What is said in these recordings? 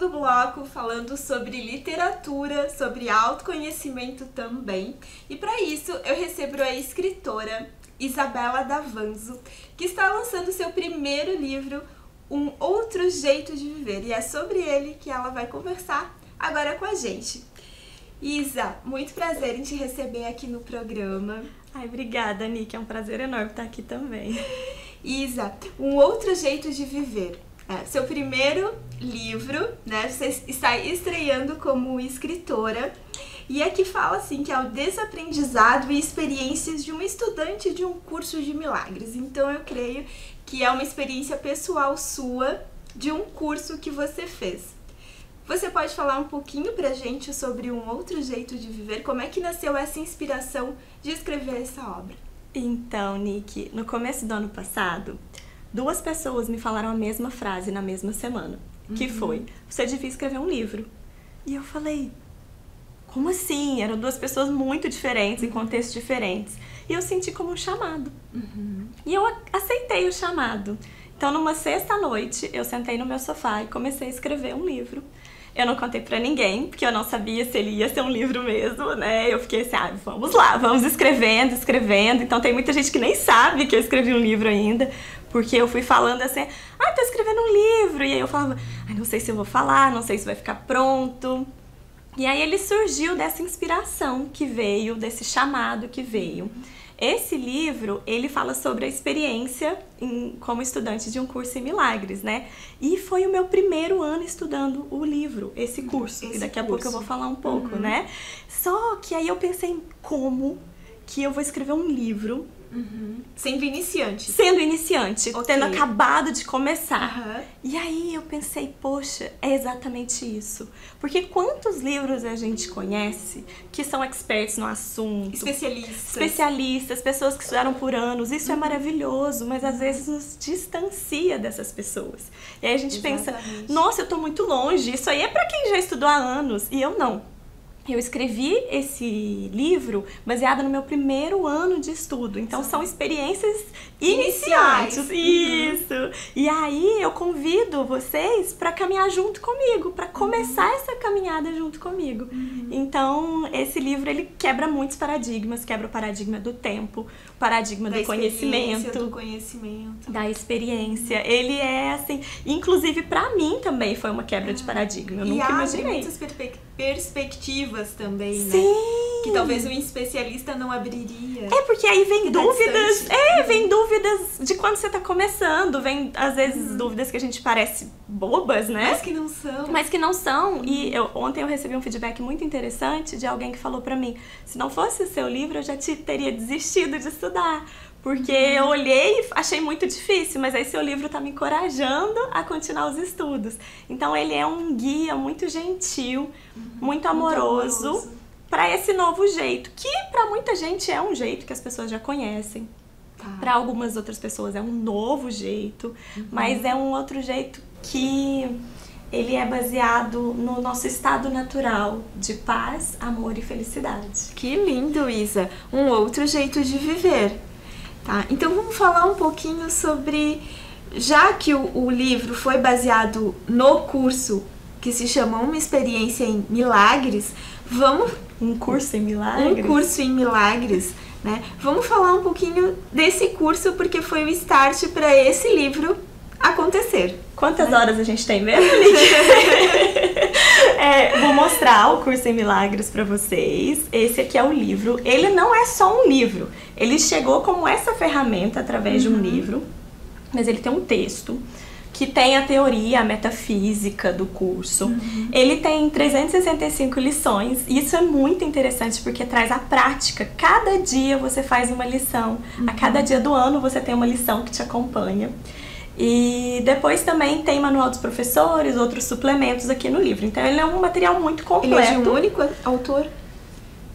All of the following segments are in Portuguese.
segundo bloco falando sobre literatura, sobre autoconhecimento também. E para isso eu recebo a escritora Isabela Davanzo, que está lançando seu primeiro livro, Um Outro Jeito de Viver. E é sobre ele que ela vai conversar agora com a gente. Isa, muito prazer em te receber aqui no programa. Ai, obrigada, Nick. É um prazer enorme estar aqui também. Isa, Um Outro Jeito de Viver. Seu primeiro livro, né? Você está estreando como escritora. E aqui fala assim que é o desaprendizado e experiências de uma estudante de um curso de milagres. Então eu creio que é uma experiência pessoal sua de um curso que você fez. Você pode falar um pouquinho pra gente sobre Um Outro Jeito de Viver? Como é que nasceu essa inspiração de escrever essa obra? Então, Nick, no começo do ano passado, 2 pessoas me falaram a mesma frase na mesma semana, que foi: você devia escrever um livro. E eu falei, como assim? Eram 2 pessoas muito diferentes, em contextos diferentes. E eu senti como um chamado. E eu aceitei o chamado. Então, numa sexta-noite, eu sentei no meu sofá e comecei a escrever um livro. Eu não contei pra ninguém, porque eu não sabia se ele ia ser um livro mesmo, né? Eu fiquei assim, vamos lá, vamos escrevendo. Então tem muita gente que nem sabe que eu escrevi um livro ainda, porque eu fui falando assim, tô escrevendo um livro. E aí eu falava, não sei se eu vou falar, não sei se vai ficar pronto. E aí ele surgiu dessa inspiração que veio, desse chamado que veio. Esse livro, ele fala sobre a experiência como estudante de um curso em milagres, né? E foi o meu primeiro ano estudando o livro, esse curso. E daqui a pouco eu vou falar um pouco, né? Só que aí eu pensei, como que eu vou escrever um livro... Sendo iniciante. Sendo iniciante, tendo acabado de começar. E aí eu pensei, poxa, é exatamente isso. Porque quantos livros a gente conhece que são experts no assunto? Especialistas, pessoas que estudaram por anos. Isso é maravilhoso, mas às vezes nos distancia dessas pessoas. E aí a gente pensa, nossa, eu tô muito longe, isso aí é pra quem já estudou há anos. E eu não. Eu escrevi esse livro baseado no meu primeiro ano de estudo. Então, são experiências iniciantes. Isso! E aí, eu convido vocês para caminhar junto comigo, para começar essa caminhada junto comigo. Então, esse livro, ele quebra muitos paradigmas. Quebra o paradigma do tempo, o paradigma do conhecimento. Da experiência. Ele é, assim... Inclusive, para mim também foi uma quebra de paradigma. Eu nunca imaginei. Muitas perspectivas também, Sim. né? Que talvez um especialista não abriria. Porque aí vem dúvidas, vem dúvidas de quando você tá começando, vem às vezes dúvidas que a gente parece bobas, né? Mas que não são. E ontem eu recebi um feedback muito interessante de alguém que falou pra mim, se não fosse o seu livro, eu já teria desistido de estudar. Porque eu olhei e achei muito difícil, mas aí seu livro tá me encorajando a continuar os estudos. Então ele é um guia muito gentil, muito amoroso para esse novo jeito, que para muita gente é um jeito que as pessoas já conhecem. Para algumas outras pessoas é um novo jeito, mas é um outro jeito que ele é baseado no nosso estado natural de paz, amor e felicidade. Que lindo, Isa! Um outro jeito de viver. Então vamos falar um pouquinho sobre, já que o livro foi baseado no curso que se chama Uma Experiência em Milagres, Um curso em milagres, né? Vamos falar um pouquinho desse curso, porque foi o start para esse livro acontecer. Quantas horas a gente tem mesmo, Nick? Vou mostrar o curso em milagres pra vocês. Esse aqui é o livro. Ele não é só um livro. Ele chegou como essa ferramenta através de um livro, mas ele tem um texto que tem a teoria, a metafísica do curso. Ele tem 365 lições. E isso é muito interessante porque traz a prática. Cada dia você faz uma lição. A cada dia do ano você tem uma lição que te acompanha. E depois também tem manual dos professores, outros suplementos aqui no livro. Então ele é um material muito completo. Ele é de um único autor?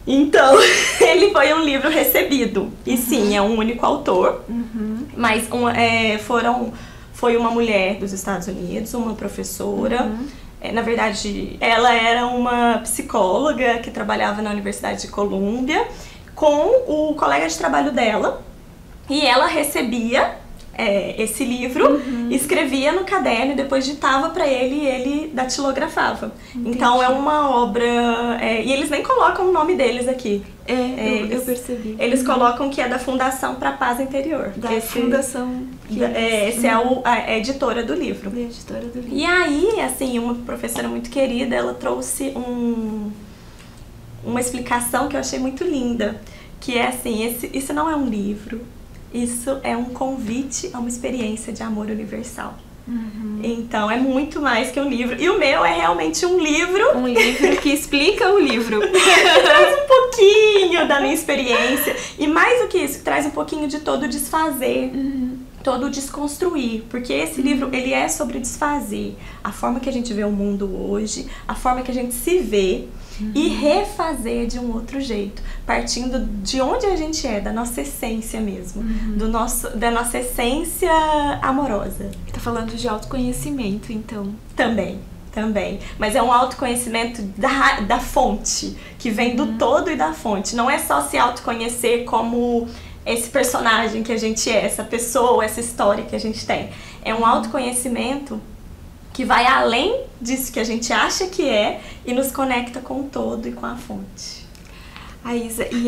Então, ele foi um livro recebido. E sim, é um único autor. Mas foi uma mulher dos Estados Unidos, uma professora. Na verdade, ela era uma psicóloga que trabalhava na Universidade de Colômbia com o colega de trabalho dela. E ela recebia esse livro, escrevia no caderno e depois ditava para ele e ele datilografava. Entendi. Então é uma obra... e eles nem colocam o nome deles aqui. Eu percebi. Eles colocam que é da Fundação para a Paz Interior. Da Fundação... Essa é a editora do livro. A editora do livro. E aí, assim, uma professora muito querida, ela trouxe uma explicação que eu achei muito linda. Que é assim, isso não é um livro. Isso é um convite a uma experiência de amor universal. Então, é muito mais que um livro. E o meu é realmente um livro. Um livro que explica o livro. Traz um pouquinho da minha experiência. E mais do que isso, traz um pouquinho de todo o desfazer. Todo o desconstruir. Porque esse livro, ele é sobre desfazer. A forma que a gente vê o mundo hoje. A forma que a gente se vê. E refazer de um outro jeito, partindo de onde a gente é, da nossa essência mesmo, da nossa essência amorosa. Tá falando de autoconhecimento, então. Também. Mas é um autoconhecimento da fonte, que vem do todo e da fonte. Não é só se autoconhecer como esse personagem que a gente é, essa pessoa, essa história que a gente tem. É um autoconhecimento que vai além disso que a gente acha que é e nos conecta com o todo e com a fonte. Isa, e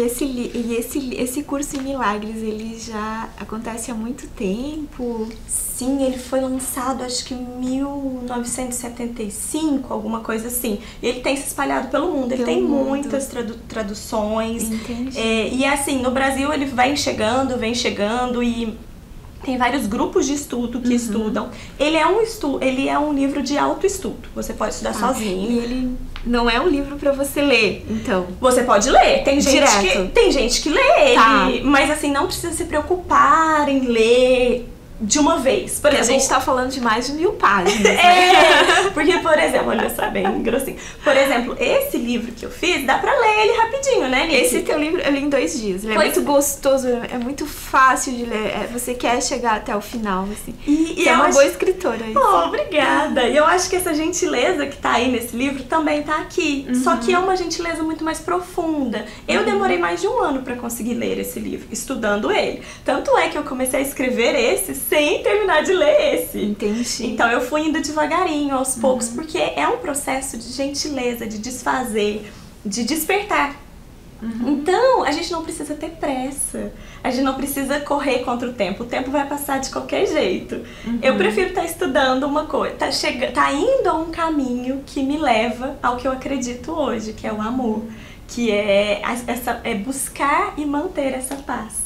esse curso em Milagres, ele já acontece há muito tempo? Sim, ele foi lançado acho que em 1975, alguma coisa assim. E ele tem se espalhado pelo mundo, ele tem muitas traduções. Entendi. E assim, no Brasil ele vem chegando e... Tem vários grupos de estudo que estudam. Ele é um livro de autoestudo. Você pode estudar sozinho. E ele não é um livro pra você ler, então. Você pode ler. Tem gente que lê ele, mas assim, não precisa se preocupar em ler de uma vez. Porque a gente tá falando de mais de 1000 páginas. Porque, por exemplo, olha só, bem grossinho. Por exemplo, esse livro que eu fiz, dá pra ler ele rapidinho, né, Nick? Esse teu livro eu li em 2 dias. Ele é muito gostoso, é muito fácil de ler. Você quer chegar até o final, assim. E é uma boa escritora. Obrigada. E eu acho que essa gentileza que tá aí nesse livro também tá aqui. Só que é uma gentileza muito mais profunda. Eu demorei mais de 1 ano pra conseguir ler esse livro, estudando ele. Tanto é que eu comecei a escrever esse sem terminar de ler esse. Entendi. Então eu fui indo devagarinho, aos poucos, porque é um processo de gentileza, de desfazer, de despertar. Então, a gente não precisa ter pressa. A gente não precisa correr contra o tempo vai passar de qualquer jeito. Eu prefiro estar estudando uma coisa, tá indo a um caminho que me leva ao que eu acredito hoje, que é o amor, que é buscar e manter essa paz.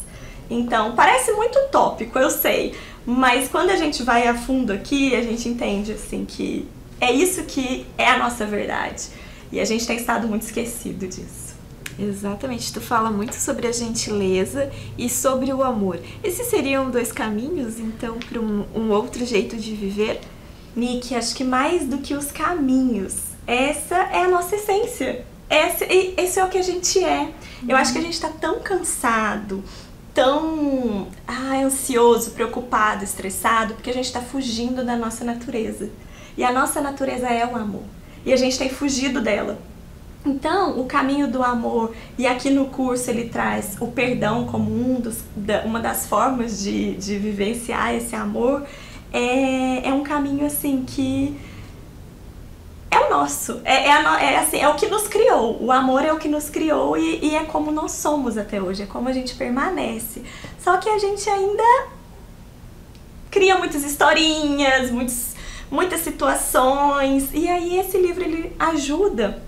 Então, parece muito utópico, eu sei, mas quando a gente vai a fundo aqui, a gente entende assim que é isso que é a nossa verdade. E a gente tem estado muito esquecido disso. Exatamente, tu fala muito sobre a gentileza e sobre o amor. Esses seriam 2 caminhos, então, para um outro jeito de viver? Nick, acho que mais do que os caminhos, essa é a nossa essência. Esse é o que a gente é. Eu acho que a gente tá tão cansado, tão ansioso, preocupado, estressado, porque a gente tá fugindo da nossa natureza. E a nossa natureza é o amor. E a gente tem fugido dela. Então, o caminho do amor, e aqui no curso ele traz o perdão como uma das formas de vivenciar esse amor, é um caminho assim que é o nosso, é o que nos criou. O amor é o que nos criou e é como nós somos até hoje, é como a gente permanece. Só que a gente ainda cria muitas historinhas, muitas situações, e aí esse livro ele ajuda.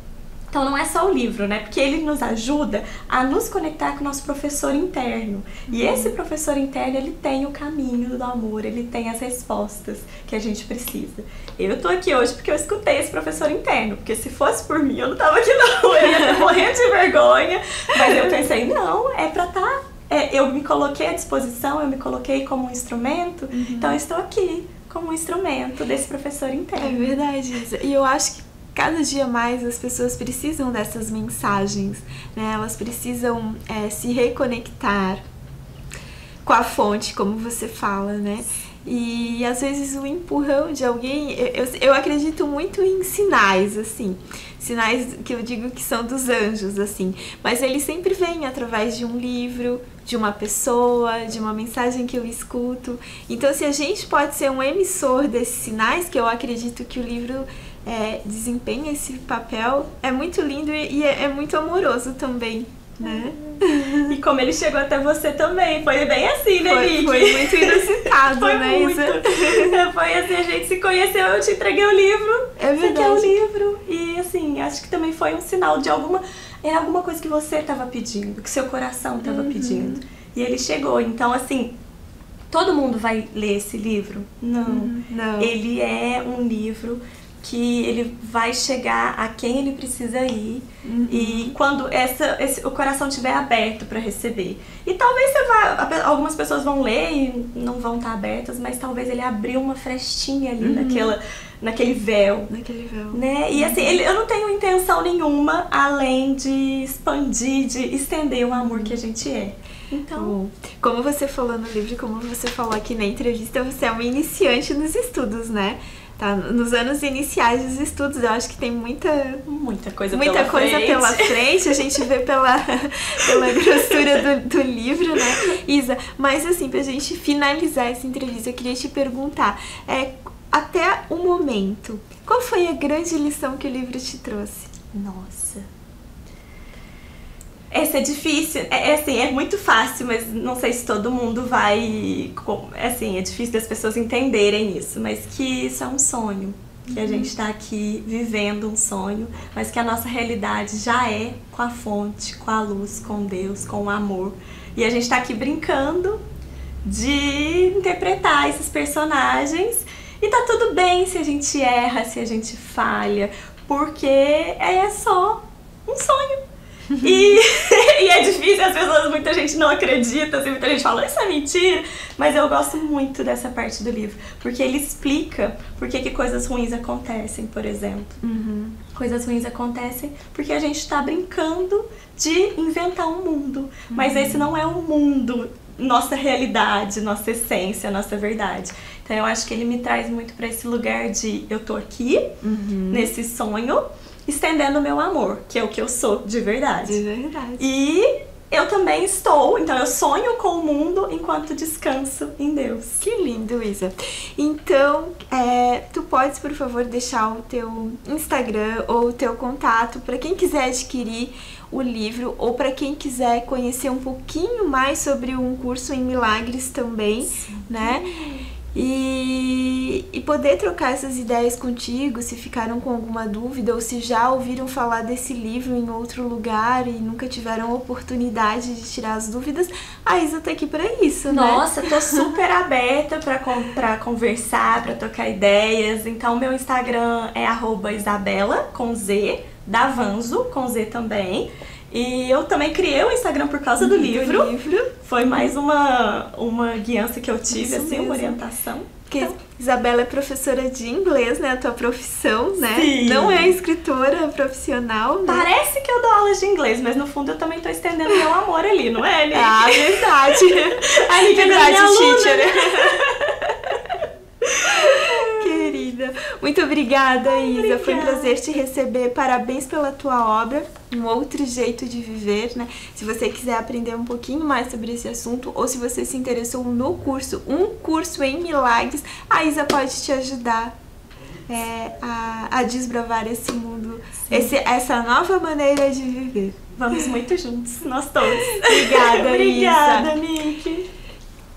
Então não é só o livro, né? Porque ele nos ajuda a nos conectar com o nosso professor interno. E esse professor interno, ele tem o caminho do amor, ele tem as respostas que a gente precisa. Eu tô aqui hoje porque eu escutei esse professor interno, porque se fosse por mim, eu não tava aqui não, eu ia ter morrendo de vergonha. Mas eu pensei, não, é pra tá... eu me coloquei à disposição, eu me coloquei como um instrumento, então eu estou aqui como um instrumento desse professor interno. É verdade, Isa. E eu acho que cada dia mais as pessoas precisam dessas mensagens, né? Elas precisam se reconectar com a fonte, como você fala, né? E às vezes o empurrão de alguém, eu acredito muito em sinais, assim. sinais que eu digo que são dos anjos, assim. Mas eles sempre vêm através de um livro, de uma pessoa, de uma mensagem que eu escuto. Então, se a gente pode ser um emissor desses sinais, que eu acredito que o livro desempenha esse papel, é muito lindo e é muito amoroso também, né? E como ele chegou até você também, foi bem assim, né, Nick? Foi muito inusitado, foi né, muito. Isa? Foi assim, a gente se conheceu, eu te entreguei o livro. É verdade. Você quer o livro. E assim, acho que também foi um sinal de alguma coisa que você estava pedindo, que seu coração estava pedindo. E ele chegou. Então, assim, todo mundo vai ler esse livro? Não. Não. Ele é um livro que ele vai chegar a quem ele precisa ir e quando o coração estiver aberto para receber. E talvez algumas pessoas vão ler e não vão estar abertas, mas talvez ele abriu uma frestinha ali naquele véu. Naquele véu. Né? E assim, eu não tenho intenção nenhuma além de expandir, de estender o amor que a gente é. Então, como você falou no livro, como você falou aqui na entrevista, você é uma iniciante nos estudos, né? Tá nos anos iniciais dos estudos, eu acho que tem muita coisa pela frente, a gente vê pela grossura do livro, né, Isa? Mas assim, pra gente finalizar essa entrevista, eu queria te perguntar, até o momento, qual foi a grande lição que o livro te trouxe? Nossa... Essa é difícil, é muito fácil, mas não sei se todo mundo vai... Assim, é difícil das pessoas entenderem isso, mas que isso é um sonho. Que a gente está aqui vivendo um sonho, mas que a nossa realidade já é com a fonte, com a luz, com Deus, com o amor. E a gente está aqui brincando de interpretar esses personagens. E tá tudo bem se a gente erra, se a gente falha, porque é só um sonho. E é difícil, muita gente não acredita, assim, muita gente fala, isso é mentira, mas eu gosto muito dessa parte do livro, porque ele explica por que coisas ruins acontecem, por exemplo. Coisas ruins acontecem porque a gente tá brincando de inventar um mundo, mas esse não é um mundo, nossa realidade, nossa essência, nossa verdade. Então eu acho que ele me traz muito pra esse lugar de eu tô aqui, nesse sonho, estendendo o meu amor, que é o que eu sou de verdade. De verdade. E eu também então eu sonho com o mundo enquanto descanso em Deus. Que lindo, Isa. Então, tu podes, por favor, deixar o teu Instagram ou o teu contato para quem quiser adquirir o livro ou para quem quiser conhecer um pouquinho mais sobre um curso em milagres também, né? E poder trocar essas ideias contigo, se ficaram com alguma dúvida ou se já ouviram falar desse livro em outro lugar e nunca tiveram oportunidade de tirar as dúvidas, a Isa tá aqui pra isso, né? Nossa, tô super aberta pra conversar, pra trocar ideias. Então, meu Instagram é @Isabela, com Z, Davanzo, com Z também. E eu também criei o Instagram por causa do livro. Foi mais uma guiança que eu tive, assim, uma orientação. Porque Isabela é professora de inglês, né? A tua profissão, né? Sim. Não é escritora profissional, né? Parece que eu dou aulas de inglês, mas no fundo eu também tô estendendo meu amor ali, não é, Nick? Ah, verdade. A Nick é minha teacher. Querida, muito obrigada, Isa. Obrigada. Foi um prazer te receber. Parabéns pela tua obra. Um outro jeito de viver, né? Se você quiser aprender um pouquinho mais sobre esse assunto ou se você se interessou no curso, um curso em milagres, a Isa pode te ajudar a desbravar esse mundo, essa nova maneira de viver. Vamos muito juntos, nós todos. Obrigada, Obrigada, Isa. Nick.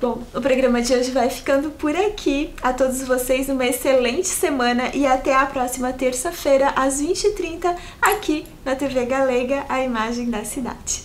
Bom, o programa de hoje vai ficando por aqui. A todos vocês uma excelente semana e até a próxima terça-feira às 20h30 aqui na TV Galega, a imagem da cidade.